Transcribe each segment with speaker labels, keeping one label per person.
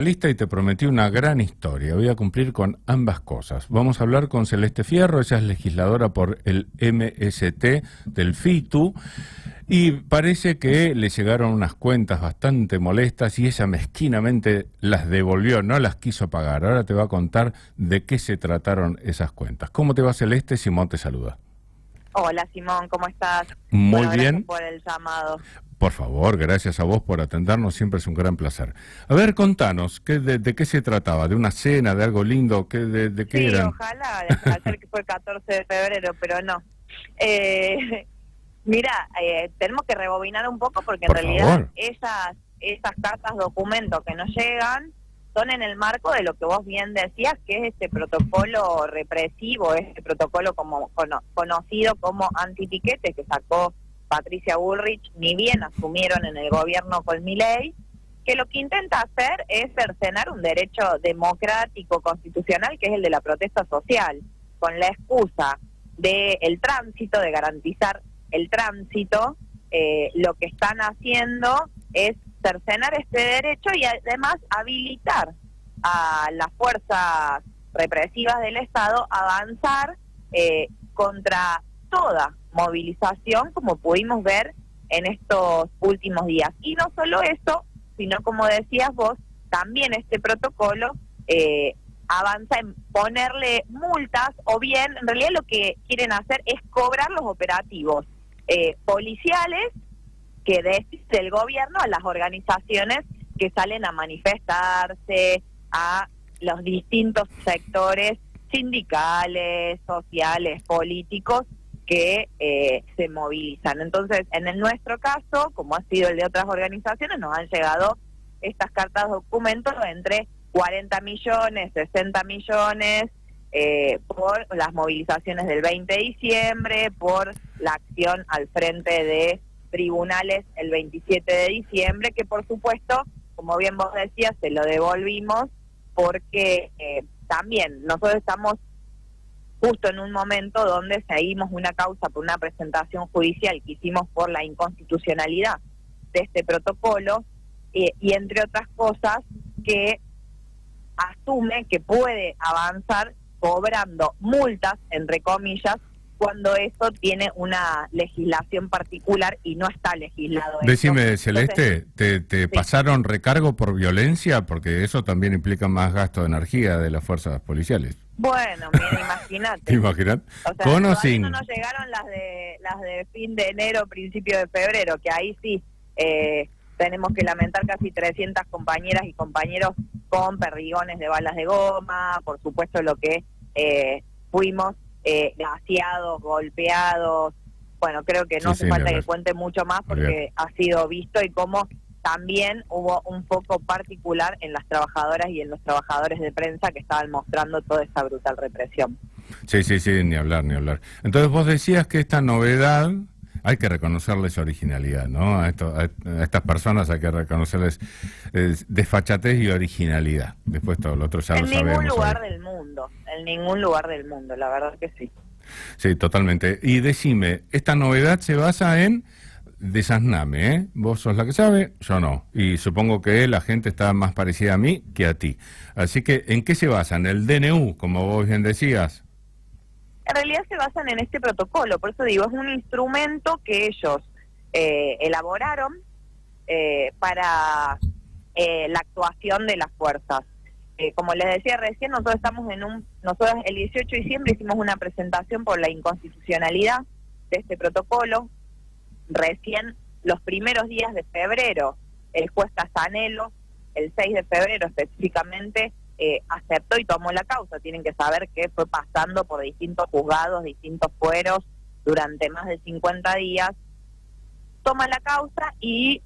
Speaker 1: Lista y te prometí una gran historia. Voy a cumplir con ambas cosas. Vamos a hablar con Celeste Fierro, ella es legisladora por el MST del FITU y parece que le llegaron unas cuentas bastante molestas y ella mezquinamente las devolvió, no las quiso pagar. Ahora te va a contar de qué se trataron esas cuentas. ¿Cómo te va, Celeste? Simón te saluda.
Speaker 2: Hola Simón, ¿cómo estás?
Speaker 1: Muy
Speaker 2: Bueno,
Speaker 1: bien.
Speaker 2: gracias por el llamado.
Speaker 1: Por favor, gracias a vos por atendernos, siempre es un gran placer. A ver, contanos, ¿de qué se trataba? ¿De una cena, de algo lindo? ¿De qué
Speaker 2: Sí,
Speaker 1: eran?
Speaker 2: ojalá, ayer que fue el 14 de febrero, pero no. Mira, tenemos que rebobinar un poco porque en
Speaker 1: Por
Speaker 2: realidad
Speaker 1: favor.
Speaker 2: esas cartas documentos que nos llegan son en el marco de lo que vos bien decías, que es este protocolo represivo, este protocolo como conocido como antipiquete que sacó Patricia Bullrich, ni bien asumieron en el gobierno con Milei, que lo que intenta hacer es cercenar un derecho democrático constitucional que es el de la protesta social, con la excusa del tránsito, de garantizar el tránsito. Lo que están haciendo es cercenar este derecho y además habilitar a las fuerzas represivas del Estado a avanzar contra toda movilización, como pudimos ver en estos últimos días. Y no solo eso, sino como decías vos, también este protocolo avanza en ponerle multas, o bien, en realidad lo que quieren hacer es cobrar los operativos policiales que decide el gobierno a las organizaciones que salen a manifestarse, a los distintos sectores sindicales, sociales, políticos que se movilizan. Entonces, en nuestro caso, como ha sido el de otras organizaciones, nos han llegado estas cartas documentos entre 40 millones, 60 millones, por las movilizaciones del 20 de diciembre, por la acción al frente de tribunales el 27 de diciembre, que por supuesto, como bien vos decías, se lo devolvimos porque también nosotros estamos justo en un momento donde seguimos una causa por una presentación judicial que hicimos por la inconstitucionalidad de este protocolo y entre otras cosas que asume que puede avanzar cobrando multas, entre comillas, cuando eso tiene una legislación particular y no está legislado.
Speaker 1: Decime, Celeste, ¿te
Speaker 2: sí.
Speaker 1: pasaron recargo por violencia? Porque eso también implica más gasto de energía de las fuerzas policiales.
Speaker 2: Bueno, mira, imagínate.
Speaker 1: ¿Te imaginas?
Speaker 2: O sea,
Speaker 1: ¿Con o
Speaker 2: todavía
Speaker 1: sin?
Speaker 2: no nos llegaron las de fin de enero, principio de febrero, que ahí sí tenemos que lamentar casi 300 compañeras y compañeros con perdigones de balas de goma, por supuesto lo que fuimos gaseados, golpeados. Bueno, creo que no hace falta que cuente mucho más porque ha sido visto y cómo también hubo un foco particular en las trabajadoras y en los trabajadores de prensa que estaban mostrando toda esa brutal represión.
Speaker 1: Sí, ni hablar, ni hablar. Entonces vos decías que esta novedad hay que reconocerles originalidad, ¿no? A estas personas hay que reconocerles desfachatez y originalidad. Después todo lo otro ya lo sabemos.
Speaker 2: En ningún lugar del mundo, la verdad que sí.
Speaker 1: Sí, totalmente. Y decime, esta novedad se basa en desasname, ¿eh? Vos sos la que sabe, yo no. Y supongo que la gente está más parecida a mí que a ti. Así que, ¿en qué se basa? ¿En el DNU, como vos bien decías?
Speaker 2: En realidad se basan en este protocolo, por eso digo, es un instrumento que ellos elaboraron para la actuación de las fuerzas. Como les decía recién, nosotros el 18 de diciembre hicimos una presentación por la inconstitucionalidad de este protocolo. Recién los primeros días de febrero, el juez Casanelo, el 6 de febrero específicamente, aceptó y tomó la causa. Tienen que saber que fue pasando por distintos juzgados, distintos fueros durante más de 50 días. Toma la causa y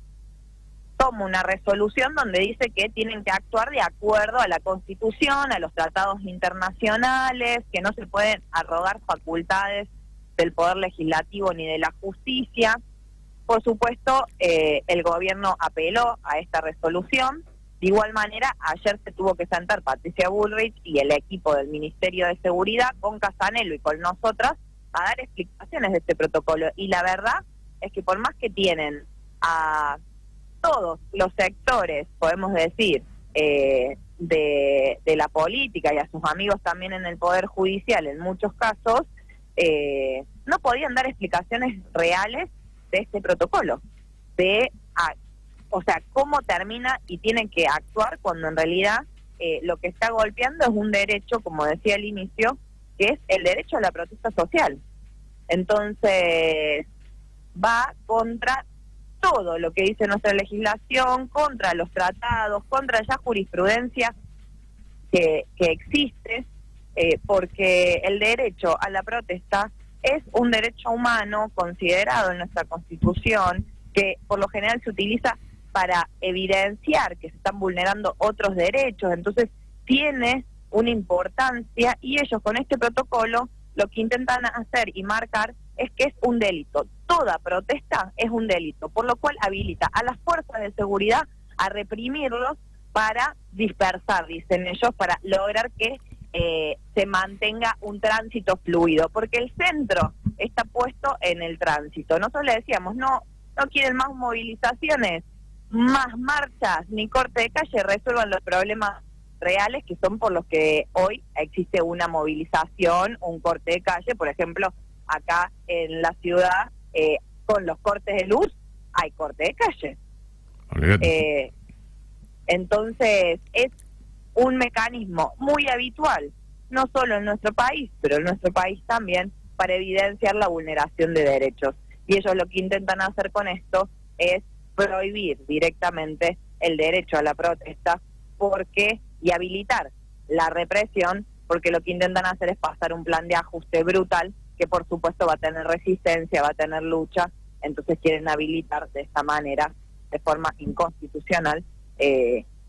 Speaker 2: toma una resolución donde dice que tienen que actuar de acuerdo a la Constitución, a los tratados internacionales, que no se pueden arrogar facultades del Poder Legislativo ni de la Justicia. Por supuesto, el gobierno apeló a esta resolución. De igual manera, ayer se tuvo que sentar Patricia Bullrich y el equipo del Ministerio de Seguridad con Casanelo y con nosotras a dar explicaciones de este protocolo. Y la verdad es que por más que tienen a todos los sectores, podemos decir, de la política y a sus amigos también en el Poder Judicial, en muchos casos, no podían dar explicaciones reales de este protocolo, o sea, cómo termina y tienen que actuar cuando en realidad lo que está golpeando es un derecho, como decía al inicio, que es el derecho a la protesta social. Entonces, va contra todo lo que dice nuestra legislación, contra los tratados, contra ya jurisprudencia que existe, porque el derecho a la protesta es un derecho humano considerado en nuestra Constitución, que por lo general se utiliza para evidenciar que se están vulnerando otros derechos. Entonces tiene una importancia, y ellos con este protocolo lo que intentan hacer y marcar es que es un delito. Toda protesta es un delito, por lo cual habilita a las fuerzas de seguridad a reprimirlos para dispersar, dicen ellos, para lograr que se mantenga un tránsito fluido, porque el centro está puesto en el tránsito. Nosotros le decíamos, no quieren más movilizaciones, más marchas, ni corte de calle, resuelvan los problemas reales que son por los que hoy existe una movilización, un corte de calle. Por ejemplo, acá en la ciudad, con los cortes de luz, hay corte de calle. Entonces, es un mecanismo muy habitual, no solo en nuestro país, pero en nuestro país también, para evidenciar la vulneración de derechos. Y ellos lo que intentan hacer con esto es prohibir directamente el derecho a la protesta y habilitar la represión, porque lo que intentan hacer es pasar un plan de ajuste brutal que por supuesto va a tener resistencia, va a tener lucha. Entonces quieren habilitar de esta manera, de forma inconstitucional,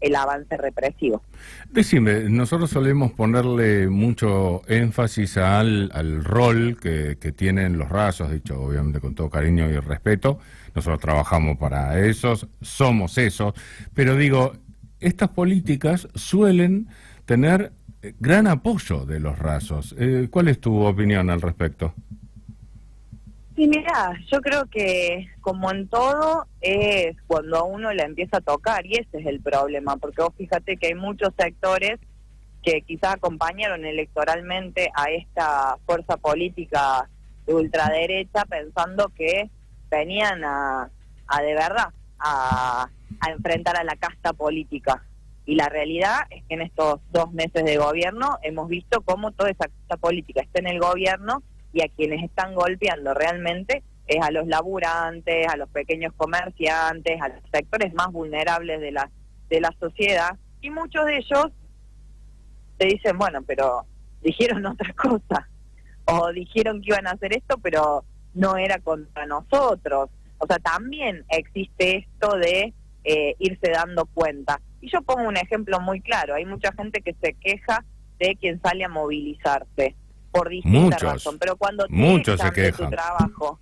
Speaker 2: el avance represivo.
Speaker 1: Decime, nosotros solemos ponerle mucho énfasis al rol que tienen los rasos, dicho obviamente con todo cariño y respeto. Nosotros trabajamos para esos, somos esos, pero digo, estas políticas suelen tener gran apoyo de los rasos. ¿Cuál es tu opinión al respecto?
Speaker 2: Sí, mira, yo creo que como en todo es cuando a uno le empieza a tocar, y ese es el problema, porque vos fíjate que hay muchos sectores que quizás acompañaron electoralmente a esta fuerza política de ultraderecha pensando que venían a de verdad a enfrentar a la casta política. Y la realidad es que en estos 2 meses de gobierno hemos visto cómo toda esa casta política está en el gobierno, y a quienes están golpeando realmente es a los laburantes, a los pequeños comerciantes, a los sectores más vulnerables de la sociedad. Y muchos de ellos te dicen, bueno, pero dijeron otra cosa, o dijeron que iban a hacer esto, pero no era contra nosotros. O sea, también existe esto de irse dando cuenta. Y yo pongo un ejemplo muy claro, hay mucha gente que se queja de quien sale a movilizarse por distintas razones, pero cuando
Speaker 1: muchos se
Speaker 2: de su
Speaker 1: quejan.
Speaker 2: trabajo,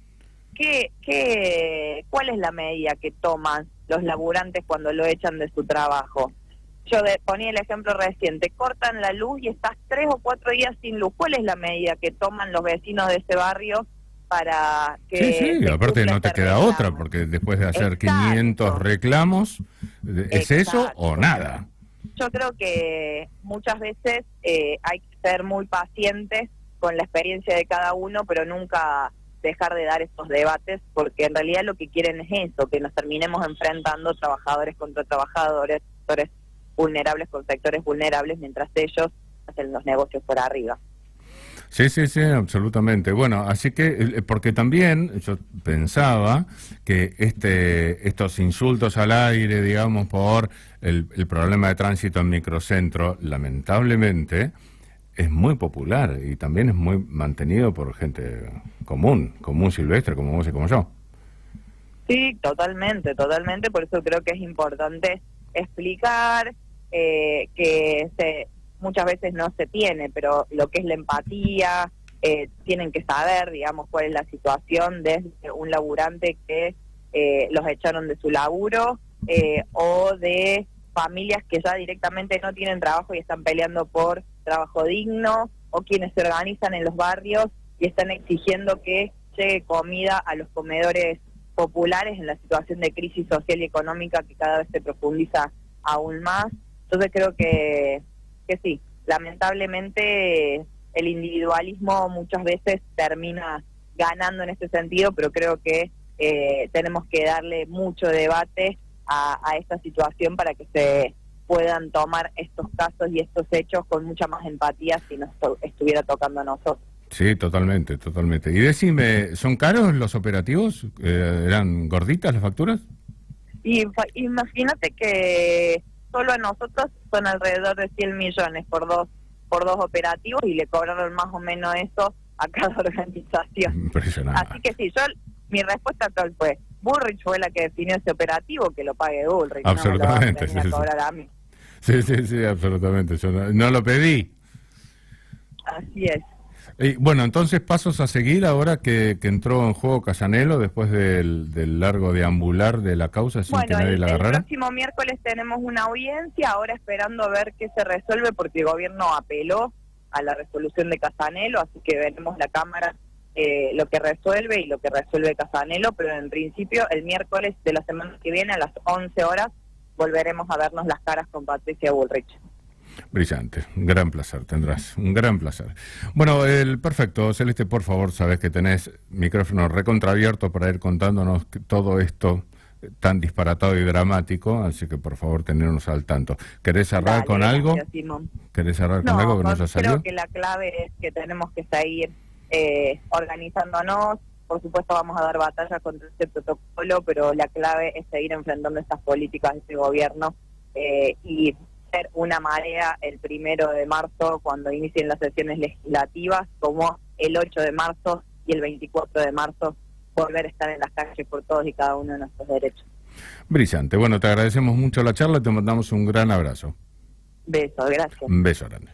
Speaker 2: ¿cuál es la medida que toman los laburantes cuando lo echan de su trabajo? Yo ponía el ejemplo reciente, cortan la luz y estás 3 o 4 días sin luz. ¿Cuál es la medida que toman los vecinos de ese barrio para que...
Speaker 1: Sí, aparte no te queda
Speaker 2: reclamo?
Speaker 1: otra, porque después de hacer
Speaker 2: Exacto.
Speaker 1: 500 reclamos, ¿es eso o nada?
Speaker 2: Yo creo que muchas veces hay que ser muy pacientes con la experiencia de cada uno, pero nunca dejar de dar estos debates, porque en realidad lo que quieren es eso, que nos terminemos enfrentando trabajadores contra trabajadores, sectores vulnerables con sectores vulnerables, mientras ellos hacen los negocios por arriba.
Speaker 1: Sí, absolutamente. Bueno, así que, porque también yo pensaba que estos insultos al aire, digamos, por el problema de tránsito en microcentro, lamentablemente, es muy popular y también es muy mantenido por gente común silvestre, como vos y como yo.
Speaker 2: Sí, totalmente, por eso creo que es importante explicar que muchas veces no se tiene, pero lo que es la empatía, tienen que saber, digamos, cuál es la situación de un laburante que los echaron de su laburo, o de familias que ya directamente no tienen trabajo y están peleando por trabajo digno, o quienes se organizan en los barrios y están exigiendo que llegue comida a los comedores populares en la situación de crisis social y económica que cada vez se profundiza aún más. Entonces creo que sí, lamentablemente el individualismo muchas veces termina ganando en ese sentido, pero creo que tenemos que darle mucho debate a esta situación para que se puedan tomar estos casos y estos hechos con mucha más empatía si nos estuviera tocando a nosotros.
Speaker 1: Sí, totalmente, totalmente. Y decime, ¿son caros los operativos? ¿Eran gorditas las facturas?
Speaker 2: Y imagínate que solo a nosotros son alrededor de 100 millones por dos operativos y le cobraron más o menos eso a cada organización.
Speaker 1: Impresionante.
Speaker 2: Así que sí, mi respuesta actual fue, Bullrich fue la que definió ese operativo, que lo pague Bullrich.
Speaker 1: Absolutamente.
Speaker 2: No me lo va a cobrar a mí.
Speaker 1: Sí, absolutamente. Yo no lo pedí.
Speaker 2: Así es.
Speaker 1: Y bueno, entonces pasos a seguir ahora que entró en juego Casanelo después del largo deambular de la causa sin que nadie la agarrara.
Speaker 2: El próximo miércoles tenemos una audiencia, ahora esperando a ver qué se resuelve porque el gobierno apeló a la resolución de Casanelo, así que veremos la Cámara lo que resuelve y lo que resuelve Casanelo, pero en principio el miércoles de la semana que viene a las 11 horas volveremos a vernos las caras con Patricia Bullrich.
Speaker 1: Brillante, un gran placer, tendrás, un gran placer. Bueno, perfecto, Celeste, por favor, sabes que tenés micrófono recontraabierto para ir contándonos todo esto tan disparatado y dramático, así que por favor tenernos al tanto. ¿Querés cerrar con algo?
Speaker 2: Simón.
Speaker 1: ¿Querés cerrar con algo que nos ha salido?
Speaker 2: Creo que la clave es que tenemos que seguir organizándonos. Por supuesto vamos a dar batalla contra este protocolo, pero la clave es seguir enfrentando estas políticas de este gobierno y ser una marea el 1 de marzo cuando inicien las sesiones legislativas, como el 8 de marzo y el 24 de marzo volver a estar en las calles por todos y cada uno de nuestros derechos.
Speaker 1: Brillante. Bueno, te agradecemos mucho la charla y te mandamos un gran abrazo.
Speaker 2: Beso, gracias.
Speaker 1: Un beso grande.